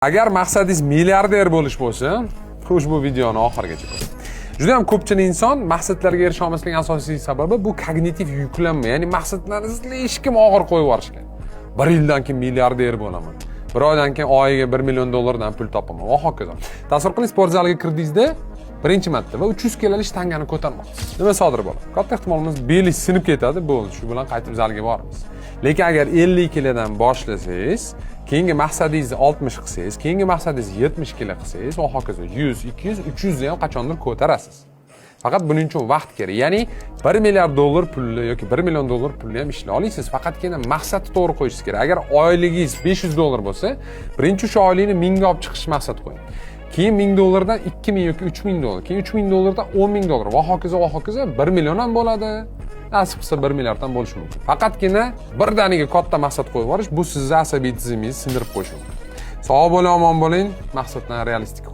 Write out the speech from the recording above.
Agar maqsadingiz milliarder bo'lish bo'lsa, ushbu videoni oxirigacha ko'ring. Juda ham ko'pchilik inson maqsadlarga erisha olmasligining asosiy sababi bu kognitiv yuklanma, ya'ni maqsadlaringizni hech kim og'ir qo'yib yuborishgan. 1 yildan keyin milliarder bo'laman. 1 oydan keyin oyiga $1 million pul topaman va hokazo. Tasavvur qiling, sport zaliga kirdingizda birinchi marta va 300 kiloli shtangani ko'tarmoqchisiz. Nima sodir bo'ladi? Katta ehtimolimiz belingiz sinib ketadi, bo'ldi. Shu bilan qaytib zalga boramiz. Lekin agar 50 kilodan boshlasangiz, keyingi maqsadingizni 60 qilsangiz, keyingi maqsadingizni 70 kilo qilsangiz va hokazo 100, 200, 300 ni ham qachondir ko'tarasiz. Faqat buning uchun vaqt kerak. Ya'ni $1 milliard pulli yoki $1 million pulli ham ishlay olasiz. Faqatgina maqsadni to'g'ri qo'yishingiz kerak. Agar oyligingiz $500 bo'lsa, birinchi o'sha oylikni 1000 ga olib chiqish maqsad qo'ying. Keyin $1000 dan 2000 yoki $3000, keyin $3000 dan $10000 va hokazo $1 million ham bo'ladi. Nasib qilsa 1 milliard ham bo'lishi mumkin. Faqatgina birdaniga katta maqsad qo'yib yuborish bu sizning asabiy tizimingizni sindirib qo'yishi mumkin. Sog' bo'ling, omon bo'ling, maqsaddan realistik